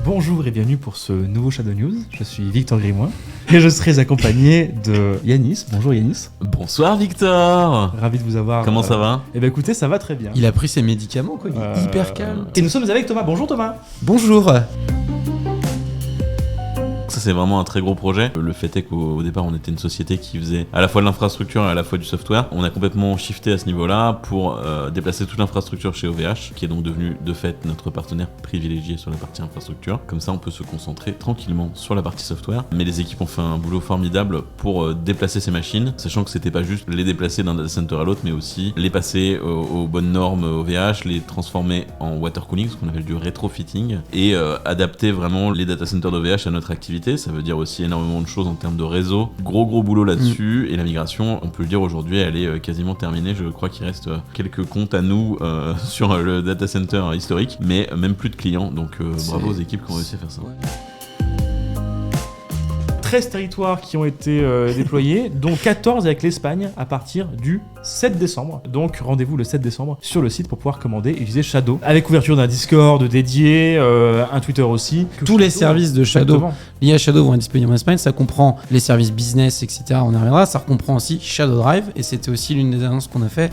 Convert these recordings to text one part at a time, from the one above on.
Bonjour et bienvenue pour ce nouveau Shadow News. Je suis Victor Grimoin et je serai accompagné de Yanis. Bonjour Yanis. Bonsoir Victor. Ravi de vous avoir. Comment ça va ? Eh bien écoutez, ça va très bien. Il a pris ses médicaments, quoi. Il est hyper calme. Et nous sommes avec Thomas. Bonjour Thomas. Bonjour. Ça c'est vraiment un très gros projet. Le fait est qu'au départ on était une société qui faisait à la fois de l'infrastructure et à la fois du software. On a complètement shifté à ce niveau-là pour déplacer toute l'infrastructure chez OVH, qui est donc devenu de fait notre partenaire privilégié sur la partie infrastructure. Comme ça on peut se concentrer tranquillement sur la partie software. Mais les équipes ont fait un boulot formidable pour déplacer ces machines, sachant que c'était pas juste les déplacer d'un data center à l'autre, mais aussi les passer aux bonnes normes OVH, les transformer en water cooling, ce qu'on appelle du rétrofitting, et adapter vraiment les data centers d'OVH à notre activité. Ça veut dire aussi énormément de choses en termes de réseau. Gros boulot là-dessus. Et la migration, on peut le dire aujourd'hui, elle est quasiment terminée. Je crois qu'il reste quelques comptes à nous sur le data center historique, mais même plus de clients. Donc bravo aux équipes qui ont réussi à faire ça. Ouais. 13 territoires qui ont été déployés, dont 14 avec l'Espagne à partir du 7 décembre. Donc rendez-vous le 7 décembre sur le site pour pouvoir commander et utiliser Shadow. Avec ouverture d'un Discord dédié, un Twitter aussi. Tous les services de Shadow Exactement. liés à Shadow vont être disponibles en Espagne. Ça comprend les services business, etc. On y reviendra. Ça comprend aussi Shadow Drive. Et c'était aussi l'une des annonces qu'on a fait.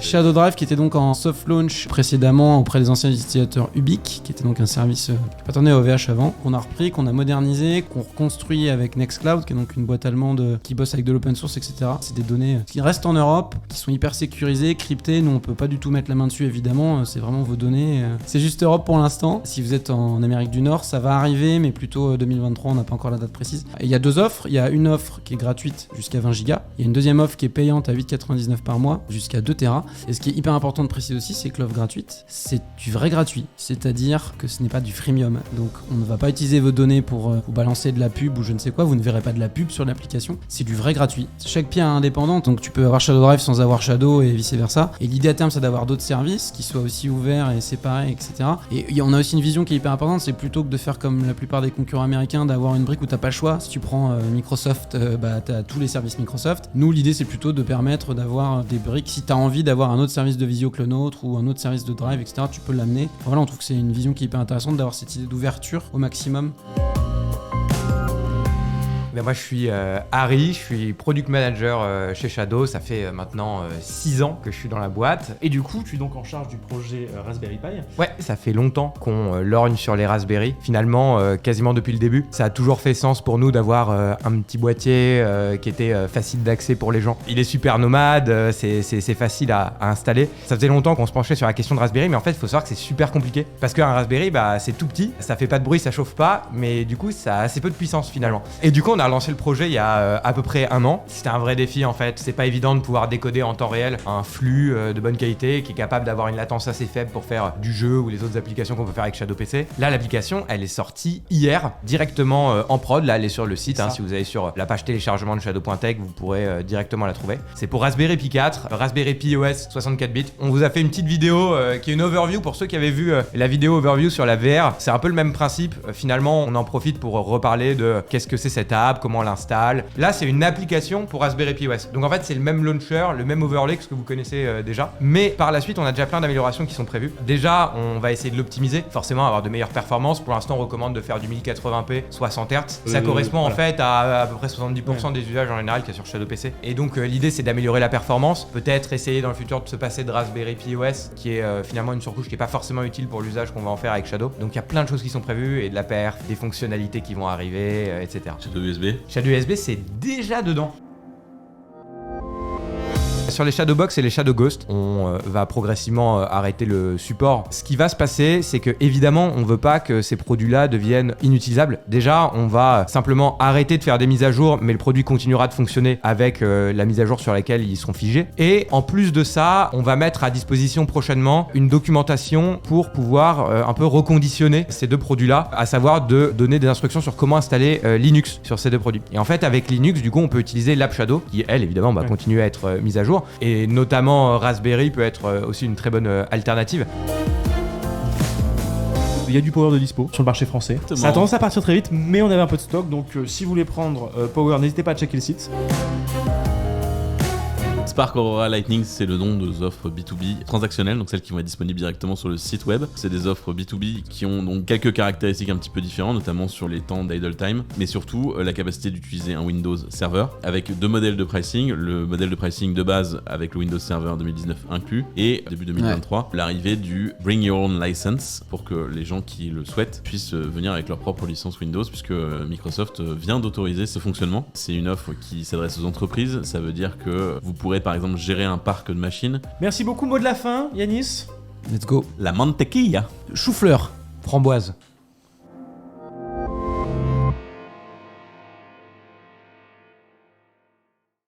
Shadow Drive qui était donc en soft launch précédemment auprès des anciens utilisateurs Ubique, qui était donc un service qui appartenait à OVH avant, qu'on a repris, qu'on a modernisé, qu'on reconstruit avec Nextcloud, qui est donc une boîte allemande qui bosse avec de l'open source, etc. C'est des données qui restent en Europe, qui sont hyper sécurisées, cryptées. Nous on peut pas du tout mettre la main dessus évidemment, c'est vraiment vos données. C'est juste Europe pour l'instant. Si vous êtes en Amérique du Nord, ça va arriver, mais plutôt 2023, on n'a pas encore la date précise. Et il y a deux offres. Il y a une offre qui est gratuite jusqu'à 20 Go. Il y a une deuxième offre qui est payante à 8,99 par mois jusqu'à 2 Tera. Et ce qui est hyper important de préciser aussi, c'est que l'offre gratuite, c'est du vrai gratuit. C'est-à-dire que ce n'est pas du freemium. Donc on ne va pas utiliser vos données pour vous balancer de la pub ou je ne sais quoi. Vous ne verrez pas de la pub sur l'application. C'est du vrai gratuit. Chaque pied est indépendant, donc tu peux avoir Shadow Drive sans avoir Shadow et vice versa. Et l'idée à terme, c'est d'avoir d'autres services qui soient aussi ouverts et séparés, etc. Et on a aussi une vision qui est hyper importante, c'est plutôt que de faire comme la plupart des concurrents américains, d'avoir une brique où t'as pas le choix. Si tu prends Microsoft, t'as tous les services Microsoft. Nous, l'idée, c'est plutôt de permettre d'avoir des briques. Si t'as envie d'avoir un autre service de visio que le nôtre ou un autre service de drive, etc., tu peux l'amener. Enfin, voilà, on trouve que c'est une vision qui est hyper intéressante d'avoir cette idée d'ouverture au maximum. Ben moi je suis Harry, je suis product manager chez Shadow, ça fait maintenant 6 ans que je suis dans la boîte. Et du coup, tu es donc en charge du projet Raspberry Pi. Ouais, ça fait longtemps qu'on lorgne sur les Raspberry, finalement quasiment depuis le début. Ça a toujours fait sens pour nous d'avoir un petit boîtier qui était facile d'accès pour les gens. Il est super nomade, c'est facile à installer. Ça faisait longtemps qu'on se penchait sur la question de Raspberry, mais en fait il faut savoir que c'est super compliqué. Parce qu'un Raspberry, c'est tout petit, ça fait pas de bruit, ça chauffe pas, mais du coup ça a assez peu de puissance finalement. Et du coup on a lancé le projet il y a à peu près 1 an. C'était un vrai défi en fait. C'est pas évident de pouvoir décoder en temps réel un flux de bonne qualité qui est capable d'avoir une latence assez faible pour faire du jeu ou les autres applications qu'on peut faire avec Shadow PC. Là l'application elle est sortie hier directement en prod. Là elle est sur le site. Si vous allez sur la page téléchargement de Shadow.tech vous pourrez directement la trouver. C'est pour Raspberry Pi 4, Raspberry Pi OS 64 bits. On vous a fait une petite vidéo qui est une overview pour ceux qui avaient vu la vidéo overview sur la VR. C'est un peu le même principe. Finalement on en profite pour reparler de qu'est-ce que c'est cette app, comment on l'installe. Là, c'est une application pour Raspberry Pi OS. Donc en fait, c'est le même launcher, le même overlay que ce que vous connaissez déjà. Mais par la suite, on a déjà plein d'améliorations qui sont prévues. Déjà, on va essayer de l'optimiser, forcément avoir de meilleures performances. Pour l'instant, on recommande de faire du 1080p 60 Hz. Ça correspond en fait à peu près 70% des usages en général qu'il y a sur Shadow PC. Et donc l'idée, c'est d'améliorer la performance. Peut-être essayer dans le futur de se passer de Raspberry Pi OS, qui est finalement une surcouche qui n'est pas forcément utile pour l'usage qu'on va en faire avec Shadow. Donc il y a plein de choses qui sont prévues et de la perf, des fonctionnalités qui vont arriver, etc. Shadow USB. Shadow USB, c'est déjà dedans. Sur les Shadowbox et les Shadow Ghost, on va progressivement arrêter le support. Ce qui va se passer, c'est que évidemment, on veut pas que ces produits-là deviennent inutilisables. Déjà, on va simplement arrêter de faire des mises à jour, mais le produit continuera de fonctionner avec la mise à jour sur laquelle ils seront figés. Et en plus de ça, on va mettre à disposition prochainement une documentation pour pouvoir un peu reconditionner ces deux produits-là, à savoir de donner des instructions sur comment installer Linux sur ces deux produits. Et en fait, avec Linux, du coup, on peut utiliser l'App Shadow, qui elle, évidemment, va continuer à être mise à jour. Et notamment Raspberry peut être aussi une très bonne alternative. Il y a du Power de dispo sur le marché français. Ça a tendance à partir très vite, mais on avait un peu de stock, donc si vous voulez prendre Power, n'hésitez pas à checker le site. Spark Aurora Lightning, c'est le nom de offres B2B transactionnelles, donc celles qui vont être disponibles directement sur le site web. C'est des offres B2B qui ont donc quelques caractéristiques un petit peu différentes, notamment sur les temps d'idle time, mais surtout la capacité d'utiliser un Windows Server avec 2 modèles de pricing. Le modèle de pricing de base avec le Windows Server 2019 inclus et début 2023, l'arrivée du Bring Your Own License pour que les gens qui le souhaitent puissent venir avec leur propre licence Windows, puisque Microsoft vient d'autoriser ce fonctionnement. C'est une offre qui s'adresse aux entreprises, ça veut dire que vous pourrez par exemple gérer un parc de machines. Merci beaucoup, mot de la fin, Yanis. Let's go. La mantequilla. Chou-fleur. Framboise.